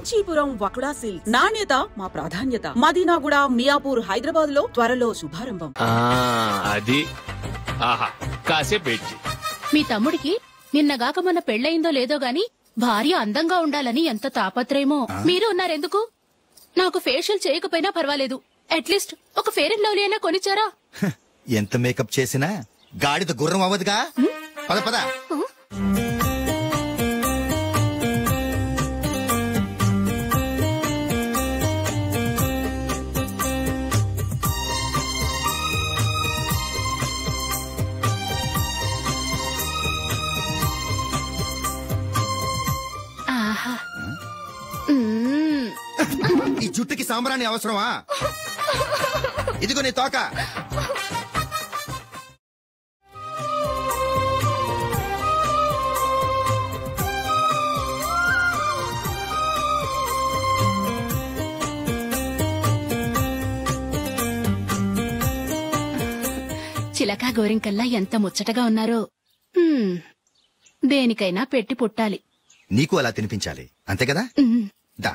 Kanchipuram వకుడా silks. నాణ్యత మా ప్రాధాన్యత. మదీనాగూడ, మియాపూర్, హైదరాబాద్ లో త్వరలో శుభారంభం. అది ఆహా కాసేపు వెయిట్ చెయ్. మీ తమ్ముడికి నిన్నగాక మొన్న పెళ్లయిందో లేదో గాని భార్య అందంగా ఉండాలని ఎంత తాపత్రయమో. మీరు ఉన్నారెందుకు? నాకు ఫేషియల్ చేయకపోయినా పర్వాలేదు, అట్లీస్ట్ ఒక ఫేర్ అండ్ లవ్లీ అయినా కొనిచ్చారా? ఎంత మేకప్ చేసినా గాడిద గుర్రం అవ్వదుగా. పద పద. ఈ జుట్టుకి సాంబ్రాణి అవసరమా? ఇదిగో నీ తోక. చిలకా గోరింకల్లా ఎంత ముచ్చటగా ఉన్నారో. దేనికైనా పెట్టి పుట్టాలి. నీకు అలా తినిపించాలి, అంతే కదా? దా.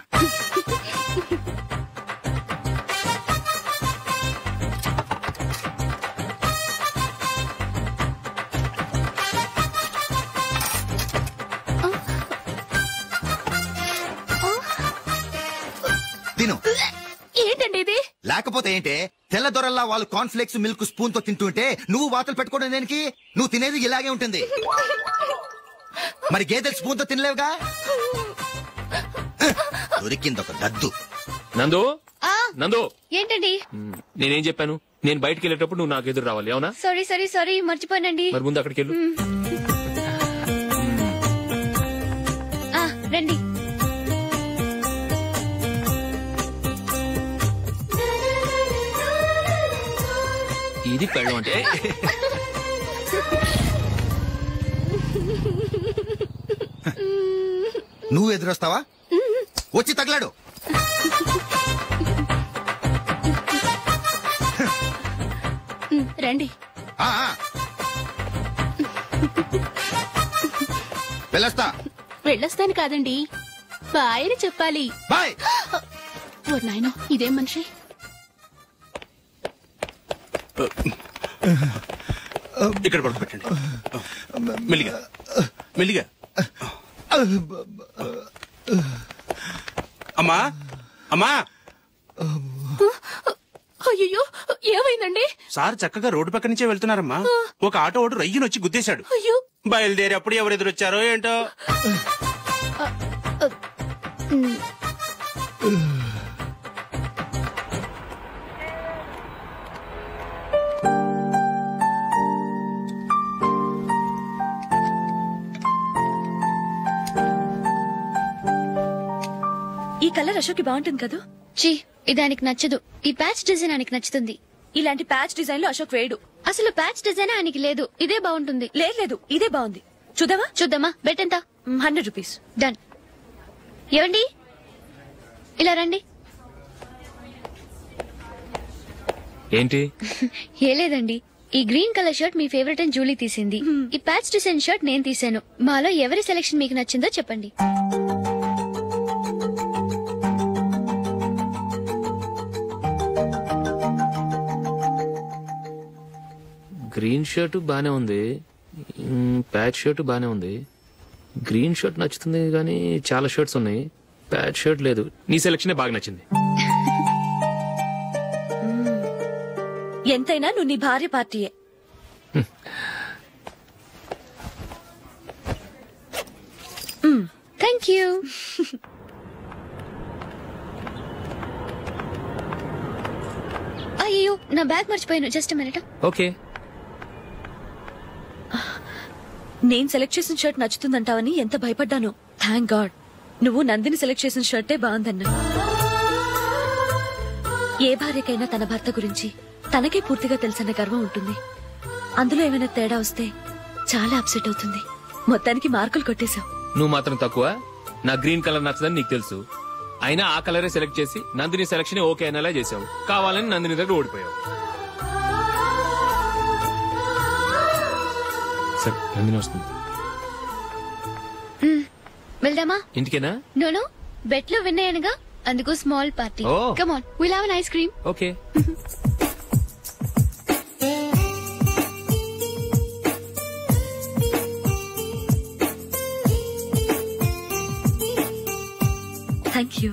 తిను. ఏంటండి ఇది? లేకపోతే ఏంటే, తెల్ల దొరల్లా వాళ్ళు కార్న్ఫ్లేక్స్ మిల్క్ స్పూన్ తో తింటుంటే నువ్వు వాతలు పెట్టుకోవడం దేనికి? నువ్వు తినేది ఇలాగే ఉంటుంది. మరి గేదెలు స్పూన్ తో తినలేవుగా. దొరికింది ఒక దద్దు. నందు నందు, ఏంటండి? నేనేం చెప్పాను? నేను బయటకు వెళ్ళేటప్పుడు నువ్వు నాకు ఎదురు రావాలి, అవునా? సారీ మర్చిపోయానండి. మరి ముందు అక్కడికి వెళ్ళు. రండి. ఇది పెళ్ళం అంటే. నువ్వు ఎదురొస్తావా? వచ్చి తగలాడు. రండి. వెళ్ళొస్తాను కాదండి, బాయ్ అని చెప్పాలి. బాయ్. ఓ నాయనో, ఇదేం మనిషి? ఇక్కడ పడుకోబెట్టండి. మెల్లిగా మెల్లిగా. అమ్మా అమ్మా. అయ్యో, ఏమైందండి? సార్ చక్కగా రోడ్డు పక్క నుంచే వెళ్తున్నారమ్మా. ఒక ఆటో ఓడు రయ్యనొచ్చి గుద్దేశాడు. బయలుదేరి అప్పుడు ఎవరు ఎదురొచ్చారో ఏంటో. ఈ కలర్ అశోక్ బాగుంటుంది కదా? చీ, ఇది ఆయనకి నచ్చదు. ఈ ప్యాచ్ డిజైన్ ఆయనకి నచ్చుతుంది. ఇలాంటి ప్యాచ్ డిజైన్ లో అశోక్ వేయడు. అసలు ప్యాచ్ డిజైన్ ఆయనకి లేదు. ఇదే బాగుంటుంది. లేదు, ఇదే బాగుంది. చూద్దామా? బెట్ ఎంత? 100 రూపీస్. డన్. ఏవండి, ఇలా రండి. ఏంటి? ఏ లేదండి, ఈ గ్రీన్ కలర్ షర్ట్ మీ ఫేవరెట్ అని జూలీ తీసింది. ఈ ప్యాచ్ డిజైన్ షర్ట్ నేను తీసాను. మాలో ఎవరి సెలెక్షన్ మీకు నచ్చిందో చెప్పండి. గ్రీన్ షర్ట్ బానే ఉంది, ప్యాచ్ షర్ట్ బానే ఉంది. గ్రీన్ షర్ట్ నచ్చుతుంది కానీ చాలా షర్ట్స్ ఉన్నాయి, ప్యాచ్ షర్ట్ లేదు. నీ సెలెక్షన్ బాగా నచ్చింది. ఎంతైనా నువ్వు నీ భార్య పార్టీయే. Thank you. అయ్యో, నా బ్యాగ్ మర్చిపోయాను. Just minute. ఓకే. నేను సెలెక్ట్ చేసిన షర్ట్ నచ్చుతుందంటావని ఎంత భయపడ్డాను. థ్యాంక్ గాడ్ నువ్వు నందిని సెలెక్ట్ చేసిన షర్టే బాగుందన్నా. ఏ భార్యకైనా తన భర్త గురించి తనకే పూర్తిగా తెలుసన్న గర్వం ఉంటుంది. అందులో ఏమైనా తేడా వస్తే చాలా అప్సెట్ అవుతుంది. మొత్తానికి మార్కులు కొట్టేశావు. నువ్వు మాత్రం తక్కువ. నా గ్రీన్ కలర్ నచ్చదని నీకు తెలుసు, అయినా ఆ కలరే సెలెక్ట్ చేసి నందిని సెలెక్షన్ ఓకే అనేలా చేసావు. కావాలని నందిని దగ్గర ఓడిపోయావు. సరే, నందిని వస్తుంది. వెళ్దామా? ఇంటికేనా? నోను, బెట్ లో విన్నాయనగా, అందుకు small party. Come on, will have an ice cream. Okay. Thank you.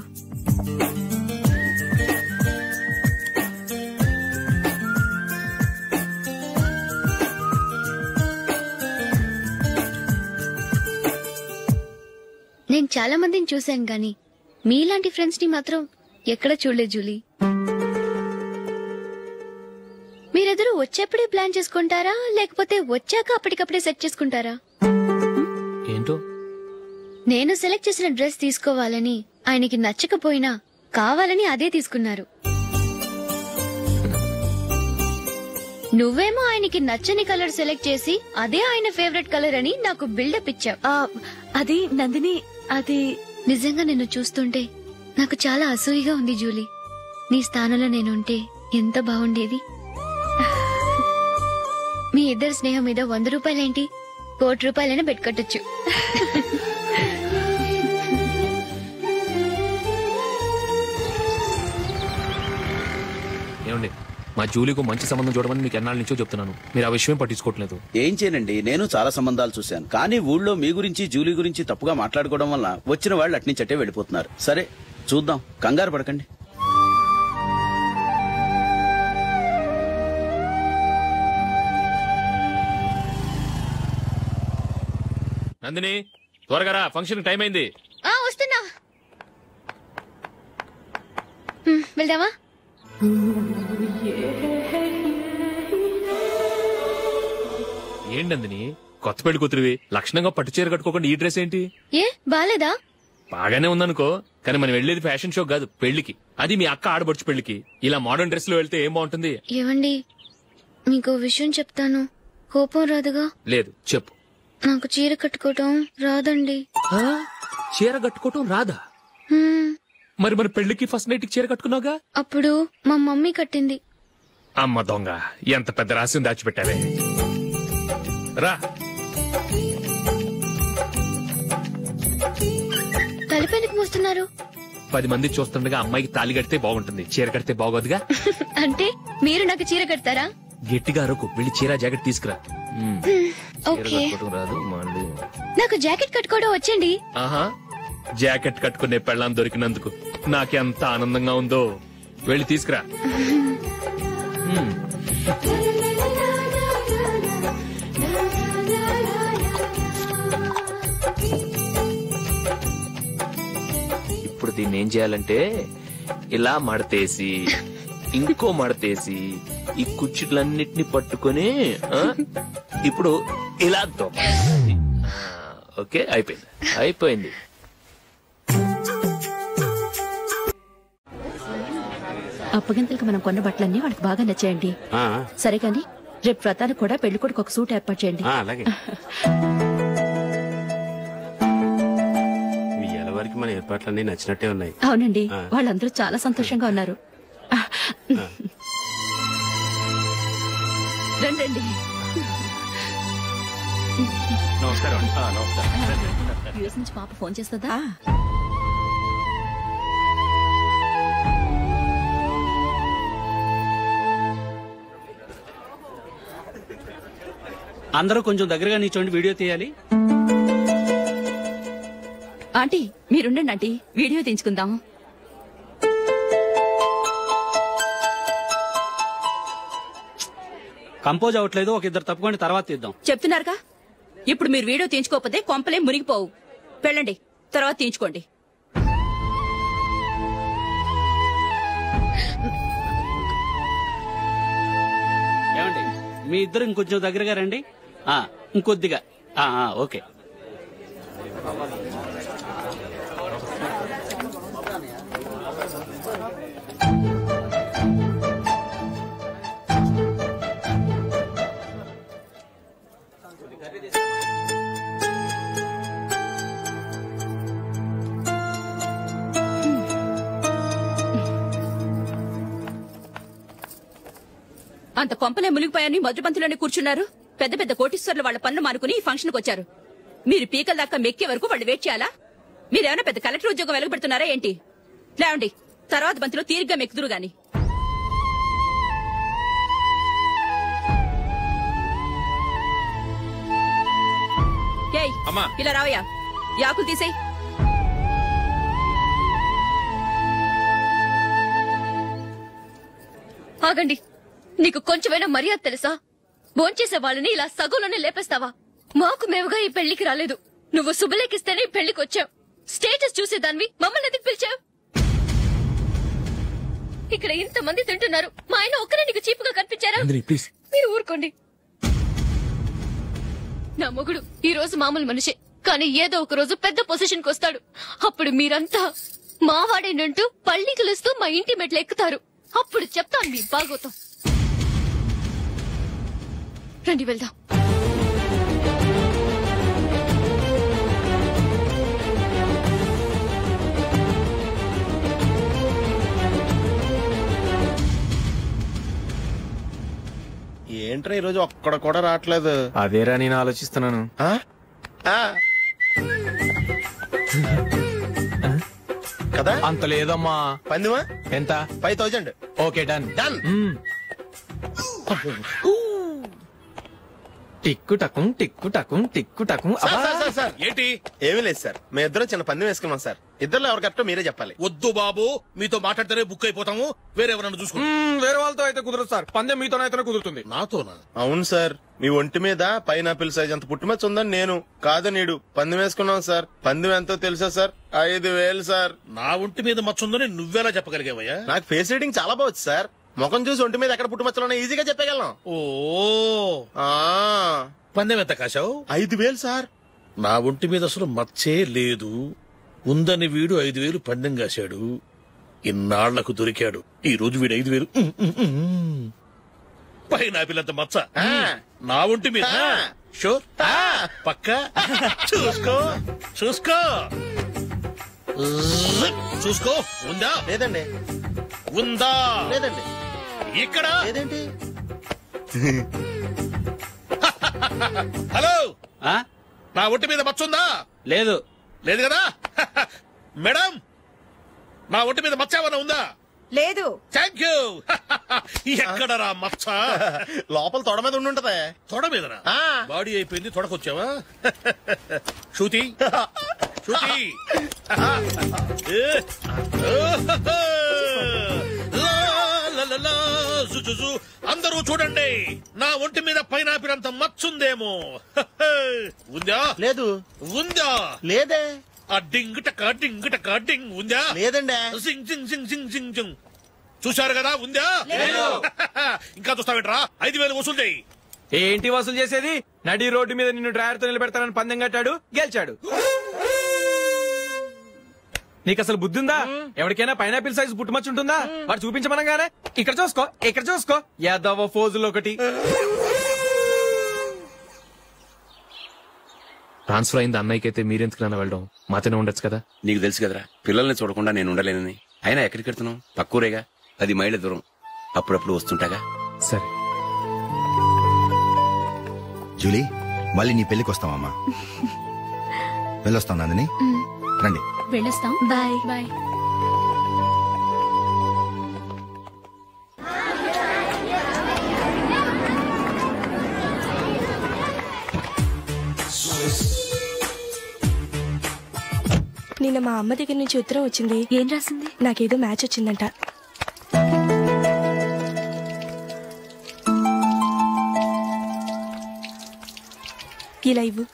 నేను చాలా మందిని చూశాను గాని మీలాంటి ఫ్రెండ్స్ ని మాత్రం ఎక్కడ చూడలేదు జూలీ. మీరెదరూ వచ్చేప్పుడే ప్లాన్ చేసుకుంటారా, లేకపోతే వచ్చాక అప్పటికప్పుడే సెట్ చేసుకుంటారా? ఏంటో నేను సెలెక్ట్ చేసిన డ్రెస్ తీసుకోవాలని ఆయనకి నచ్చకపోయినా కావాలని అదే తీసుకున్నారు. నువ్వేమో ఆయనకి నచ్చని కలర్ సెలెక్ట్ చేసి అదే ఆయన ఫేవరెట్ కలర్ అని నాకు బిల్డప్ ఇచ్చావు. అది నందిని, అది నిజంగా నిన్ను చూస్తుంటే నాకు చాలా అసూయగా ఉంది జూలీ. నీ స్థానంలో నేనుంటే ఎంత బాగుండేది. మీ ఇద్దరు స్నేహం మీద 100 రూపాయలేంటి, 1 కోటి రూపాయలైనా పెట్టుకట్టొచ్చు. ఏమండి, మా జూలీకు మంచి సంబంధం చూడమని మీకు ఎన్నాళ్ళ నుంచో చెప్తున్నాను, మీరు ఆ విషయం పట్టించుకోవట్లేదు. ఏం చేయనండి, నేను చాలా సంబంధాలు చూశాను. కానీ ఊళ్ళో మీ గురించి జూలీ గురించి తప్పుగా మాట్లాడుకోవడం వల్ల వచ్చిన వాళ్ళు అట్నుంచటే వెళ్ళిపోతున్నారు. సరే చూద్దాం, కంగారు పడకండి. నందిని, త్వరగా రా, ఫంక్షన్ టైం అయింది. వస్తున్నా. వెళ్దామా? ఏంటి నందిని, కొత్త పెళ్లి కూతురివి, లక్షణంగా పట్టు చీర కట్టుకోకుండా ఈ డ్రెస్ ఏంటి? ఏ బాలేదా? బాగానే ఉందనుకో, కానీ మనం వెళ్లేది ఫ్యాషన్ షో కాదు, పెళ్లికి. అది మీ అక్క ఆడబడుచు పెళ్లికి. ఇలా మోడర్న్ డ్రెస్ లో వెళ్తే ఏం బాగుంటుంది? ఏవండి, మీకు విషయం చెప్తాను, కోపం రాదుగా? లేదు, చెప్పు. నాకు చీర కట్టుకోవటం రాదండి. చీర కట్టుకోవటం రాదా? మరి మన పెళ్లికి ఫస్ట్ నైట్ చీర కట్టుకున్నావుగా? అప్పుడు మా మమ్మీ కట్టింది. అమ్మ దొంగ, ఎంత పెద్ద రహస్యం దాచిపెట్టావే. రా. తలపెందుకు మోస్తున్నారు? 10 మంది చూస్తుండగా అమ్మాయికి తాళి కడితే బాగుంటుంది, చీర కడితే బాగోదుగా. అంటే మీరు నాకు చీర కడతారా? గట్టిగా అరకు, వెళ్ళి చీర జాకెట్ తీసుకురా. ఓకే. రాదు మళ్ళీ. నాకు జాకెట్ కట్టుకోవడం వచ్చండి. ఆహా, జాకెట్ కట్టుకునే పెళ్ళాం దొరికినందుకు నాకెంత ఆనందంగా ఉందో. వెళ్ళి తీసుకురా. ఇప్పుడు దీన్ని ఏం చేయాలంటే, ఇలా మడతేసి ఇంకో మడతేసి ఈ కుర్చీలన్నిటిని పట్టుకొని ఇప్పుడు ఇలా దొక్కాలి. ఓకే, అయిపోయింది. అప్పగింతలకు మనం కొన్న బట్టలన్నీ వాళ్ళకి బాగా నచ్చాయండి. సరే కానీ రేపు వ్రతానికి కూడా పెళ్లి కొడుకు ఒక సూట్ ఏర్పాటు చేయండి. అలాగే. మీ ఎలవారికి మన ఏర్పాట్లన్నీ నచ్చినట్టే ఉన్నాయి. అవునండి, వాళ్ళందరూ చాలా సంతోషంగా ఉన్నారు. రండి. నమస్కారం. యూఎస్ నుంచి పాప ఫోన్ చేస్తుందా? అందరూ కొంచెం దగ్గరగా నిల్చోండి, వీడియో తీయాలి. ఆంటీ మీరుండండి ఆంటీ, వీడియో తీయించుకుందాం. కంపోజ్ అవ్వట్లేదు, ఒక ఇద్దరు తప్పుకోండి, తర్వాత తీద్దాం. చెప్తున్నారుగా, ఇప్పుడు మీరు వీడియో తీయించుకోకపోతే కొంపలే మునిగిపోవు. వెళ్ళండి, తర్వాత తీయించుకోండి. ఏమండి, మీ ఇద్దరు ఇంకొంచెం దగ్గరగా రండి. ఇంకొద్దిగా. ఓకే. అంత కొంపలే మునిగిపోయాని మొదటి పంతిలోనే కూర్చున్నారు. పెద్ద పెద్ద కోటీశ్వర్లు వాళ్ళ పనులు మానుకుని ఈ ఫంక్షన్ కు వచ్చారు. మీరు పీకల దాకా మెక్కే వరకు వాళ్ళు వెయిట్ చేయాలా? మీరేమైనా పెద్ద కలెక్టర్ ఉద్యోగం వెలుగుపెడుతున్నారా ఏంటి? లేవండి, తర్వాత బంతిలో తీరిగ్గా మెక్కుదురు గాని. ఏయ్, ఇలా రావయ్యా, యాకులు తీసేయ్. ఆగండి, నీకు కొంచెమైనా మర్యాద తెలుసా? భోంచేసే వాళ్ళని ఇలా సగంలోనే లేపేస్తావా? మాకు మేముగా ఈ పెళ్లికి రాలేదు. నువ్వు శుభలేఖిస్తేనే ఈ పెళ్లికి వచ్చావు. స్టేటస్ చూసేదానివి మమ్మల్ని ఎందుకు పిలిచావు? ఇక్కడ ఇంతమంది తింటున్నారు, మా ఆయన ఒక్కరే నీకు చీపుగా కనిపించారా? మీరు ఊరుకోండి. నా మొగుడు ఈ రోజు మామూలు మనిషే, కానీ ఏదో ఒక రోజు పెద్ద పొజిషన్ కి వస్తాడు. అప్పుడు మీరంతా మావాడేనంటూ పళ్ళి కలుస్తూ మా ఇంటి మెట్లు ఎక్కుతారు. అప్పుడు చెప్తాను మీ బాగోతాం. రండి వెళ్దాం. ఏంట్రా ఈరోజు ఒక్కడ కూడా రావట్లేదు? అదేరా నేను ఆలోచిస్తున్నాను. కదా అంత లేదమ్మా. పందిమా ఎంత? 5000. Okay, done. డన్. టిక్కు టకుం టిక్కు టకుం టిక్కు టకుం. సార్ ఏంటి? ఏమీ లేదు సార్, మేము ఇద్దరం చిన్న పందెం వేసుకున్నాం సార్. ఇద్దరు ఎవరు కరెక్టో మీరే చెప్పాలి. వద్దు బాబు, మీతో మాట్లాడితేనే బుక్ అయిపోతాము. వేరే ఎవరన్నా చూసుకుంటాం. వేరే వాళ్ళతో అయితే కుదరదు సార్, పందెం మీతోనైతేనే కుదురుతుంది. నాతోనా? అవును సార్, మీ ఒంటి మీద పైనాపిల్ సైజ్ అంత పుట్టుమచ్చ ఉందని నేను కాదు నీడు పందెం వేసుకున్నాం సార్. పందెం ఎంతో తెలుసా సార్? 5000 సార్. నా ఒంటి మీద మచ్చ ఉందని నువ్వెలా చెప్పగలిగావయ్యా? నాకు ఫేస్ రీడింగ్ చాలా బాగుంది సార్. ముఖం చూసి ఒంటి మీద ఎక్కడ పుట్టుమచ్చలో ఈజీగా చెప్పగలను. పందెం ఎంత కాశావు? 5000 సార్. నా ఒంటి మీద అసలు మచ్చే లేదు. ఉందని వీడు 5000 పందెం కాశాడు. ఇన్నాళ్లకు దొరికాడు. ఈ రోజు వీడు 5000 పైనాపిల్ మచ్చ నా ఒంటి మీద. షూర్? పక్క చూసుకో చూసుకో చూసుకో. ఉందా? లేదండి. ఉందా? లేదండి. ఇక్కడ లేదేంటి? హలో, నా ఒంటి మీద మచ్చ ఉందా? లేదు. లేదు కదా? మేడం, నా ఒంటి మీద మచ్చ ఏమన్నా ఉందా? లేదు. Thank you. ఎక్కడరా మచ్చ? లోపల తొడ మీద ఉండుంటదే. తొడ మీదనా? బాడీ అయిపోయింది, తొడకొచ్చావా? శృతి శృతి, అందరూ చూడండి, నా ఒంటి మీద పైనాపిల్ అంత మచ్చుందేమో. ఉందా? లేదు. ఉందా? లేదే. ఆ డింగ్ టక డింగ్ టక డింగ్ ఉందా? లేదండి. సింగ్ సింగ్ సింగ్ సింగ్ సింగ్ సింగ్. చూశారు కదా? ఉందా? ఇంకా చూస్తావేంట్రా? 5000 వసూలు చేయి. ఏంటి వసూలు చేసేది? నడి రోడ్డు మీద నిన్ను డ్రైవర్ తో నిలబెడతానని పందెం కట్టాడు, గెలిచాడు. నీకు అసలు బుద్ధి ఉందా? ఎవరికైనా పైనాపిల్ సైజ్ పుట్టుమచ్చు ఉంటుందా? వాడు చూపించమనగానే ఇక్కడ చూసుకో ఇక్కడ చూసుకో, యాదవ ఫోజులు ఒకటి. ట్రాన్స్ఫర్ అయింది అన్నయ్యకి అయితే మీరెందుకు వెళ్ళడం? మాతోనే ఉండొచ్చు కదా. నీకు తెలుసు కదరా, పిల్లల్ని చూడకుండా నేను ఉండలేనని. అయినా ఎక్కడికి వెళ్తున్నావు? పక్కూరేగా, 10 మైళ్ళ దూరం. అప్పుడప్పుడు వస్తుంటాగా. సరే జూలీ, మళ్ళీ నీ పెళ్లికి వస్తామమ్మా. వెళ్ళొస్తాం నందిని, రండి. వెళ్ళొస్తాం. Bye bye. నిన్న మా అమ్మ దగ్గర నుంచి ఉత్తరం వచ్చింది. ఏం రాసింది? నాకేదో మ్యాచ్ వచ్చిందంట. ఇలా ఇవ్వు.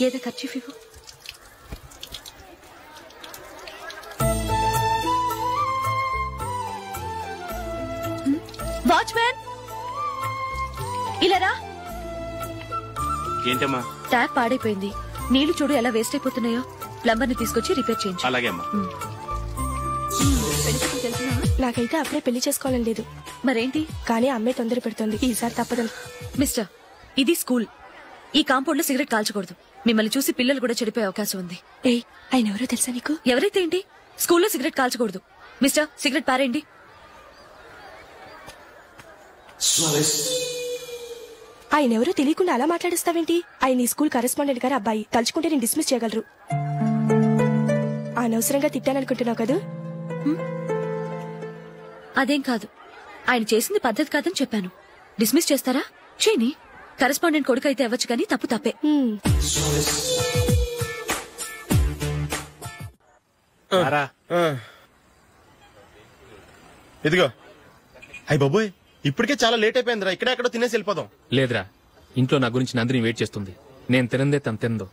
ఏదో ఖర్చు ఇవ్వు. వాచ్మ్యాన్, ఇలా రా. ఏంటమ్మా? ట్యాప్ పాడైపోయింది. నీళ్లు చూడు ఎలా వేస్ట్ అయిపోతున్నాయో. ప్లంబర్ ని తీసుకొచ్చి రిపేర్ చేయించు. అలాగే అమ్మా. నాకైతే అప్పుడే పెళ్లి చేసుకోవాలని లేదు. మరేంటి? కానీ అమ్మే తొందర పెడుతోంది. ఈసారి తప్పదని. మిస్టర్, ఇది స్కూల్. ఈ కాంపౌండ్ లో సిగరెట్ కాల్చకూడదు. మిమ్మల్ని చూసి పిల్లలు కూడా చెడిపోయే అవకాశం ఉంది. ఏయ్, ఆయన ఎవరో తెలుసా నీకు? ఎవరైతే ఏంటి? స్కూల్లో సిగరెట్ కాల్చకూడదు. మిస్టర్, సిగరెట్ పారేయండి. ఆయన ఎవరో తెలియకుండా అలా మాట్లాడిస్తావేంటి? ఆయన ఈ స్కూల్ కరెస్పాండెంట్ గారు అబ్బాయి. తలుచుకుంటే నేను డిస్మిస్ చేయగలరు. అనవసరంగా తిట్టాననుకుంటున్నావు కదా? అదేం కాదు, ఆయన చేసింది పద్ధతి కాదని చెప్పాను. డిస్మిస్ చేస్తారా? చేయని. కరెస్పాండెంట్ కొడుకు అయితే అవ్వచ్చు కానీ తప్పు తప్పే. ఇదిగో. అయ్య బాబోయ్, ఇప్పటికే చాలా లేట్ అయిపోయిందిరా. ఇక్కడే ఎక్కడో తినేసి వెళ్ళిపోదాం. లేదురా, ఇంట్లో నా గురించి నందిని వెయిట్ చేస్తుంది. నేను తినందే తను తిందో.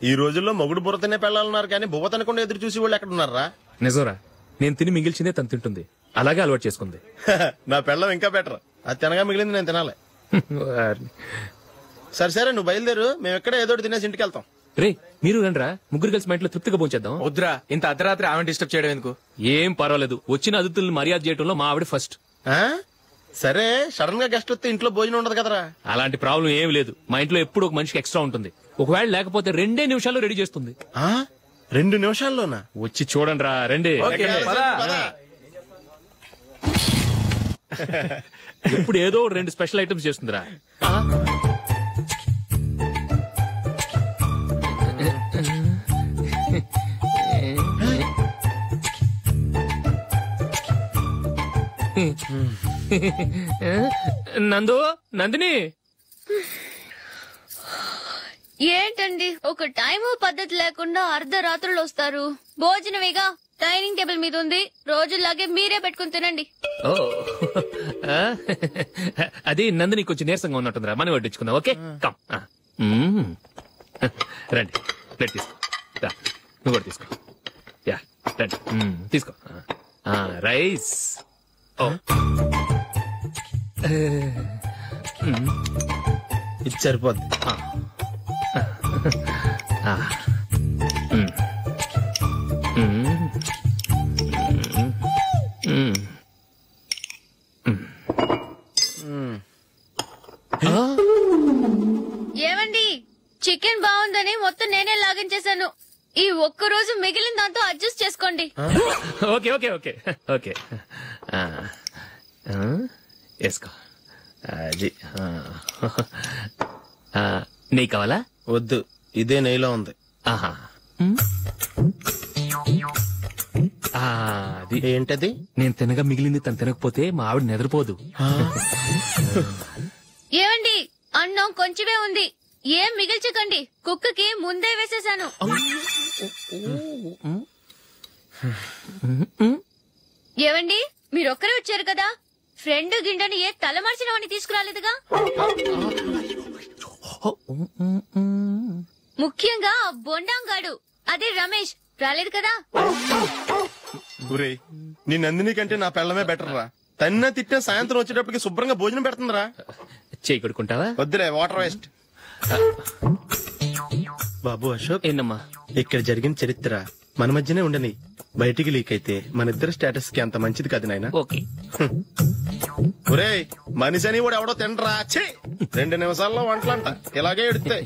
ఈ రోజుల్లో మొగుడు బుర్ర తినే పెళ్ళాలన్నారు కానీ బువ్వ తినకుండా ఎదురు చూసి వాళ్ళు ఎక్కడ ఉన్నారా? నిజంరా, నేను తిని మిగిల్చిందే తను తింటుంది. అలాగే అలవాటు చేసుకుంది. నా పెళ్ళం ఇంకా బెటర్. అది తినగా మిగిలింది నేను తినాలి. సరే సరే, నువ్వు బయలుదేరు. మేము ఎక్కడే ఏదో తినేసి ఇంటికి వెళ్తాం. రే, మీరు రండిరా, ముగ్గురు కలిసి మా ఇంట్లో తృప్తిగా పోంచేద్దాం. వద్దురా, ఇంత అర్ధరాత్రి ఆమె డిస్టర్బ్ చేయడం ఎందుకు? ఏం పర్వాలేదు, వచ్చిన అతిథులను మర్యాద చేయడంలో మా ఆవిడ ఫస్ట్. సరే, సడన్ గా గెస్ట్ వస్తే ఇంట్లో భోజనం ఉండదు కదరా? అలాంటి ప్రాబ్లం ఏం లేదు. మా ఇంట్లో ఎప్పుడు ఒక మనిషికి ఎక్స్ట్రా ఉంటుంది. ఒకవేళ లేకపోతే 2 నిమిషాల్లో రెడీ చేస్తుంది. 2 నిమిషాల్లోనా? వచ్చి చూడండి రా, రండి. ఇప్పుడు ఏదో 2 స్పెషల్ ఐటమ్స్ చేస్తుందిరా. నందిని, ఏంటండి ఒక టైము పద్ధతి లేకుండా అర్ధరాత్రులు వస్తారు? భోజనమేగా డైనింగ్ టేబుల్ మీద ఉంది. రోజుల్లాగే మీరే పెట్టుకుని తినండి. అది నందిని కొంచెం నీరసంగా ఉన్నట్టుందిరా, మనం వడ్డించుకుందాం. Okay, come. రండి, ప్లేట్ తీసుకో. నువ్వు కూడా తీసుకో. యా, రండి, తీసుకో. రైస్. ఇది సరిపోద్ది. ఏమండి, చికెన్ బాగుందని మొత్తం నేనే లాగించేశాను. ఈ ఒక్కరోజు మిగిలిన దాంతో అడ్జస్ట్ చేసుకోండి. ఓకే ఓకే ఓకే ఓకే, వేసుకో. అది నెయ్యి కావాలా? వద్దు, ఇదే నెయ్యిలో ఉంది. ఆహా, అది ఏంటది? నేను తినగా మిగిలింది తను తినకపోతే మా ఆవిడ నిద్రపోదు. ఏమండి, అన్నం కొంచెమే ఉంది, ఏం మిగిల్చకండి. కుక్కకి ముందే వేసేశాను. ఏవండి, మీరొక్కరే వచ్చారు కదా, ఫ్రెండ్ గిండని ఏ తలమార్చిన వాడిని తీసుకురాలేదుగా? ముఖ్యంగా బొండాంగాడు, అదే రమేష్ రాలేదు కదా? గురే, నీ నందిని కంటే నా పెళ్ళమే బెటర్ రా. తన్న తిట్టిన సాయంత్రం వచ్చేటప్పటికి శుభ్రంగా భోజనం పెడుతుందిరా. చేయి కొడుకుంటావా? వద్దులే, వాటర్ వేస్ట్. బాబు అశోక్, ఏంటమ్మా ఇక్కడ జరిగిన చరిత్ర మన మధ్యనే ఉండని. బయటికి లీక్ అయితే మన ఇద్దరు స్టేటస్ కి అంత మంచిది కాదు నాయన. ఓకే. ఒరే, మనిషి అని కూడా ఎవడో తినరా. 2 నిమిషాల్లో వంటలంట ఇలాగే ఎడుతాయి.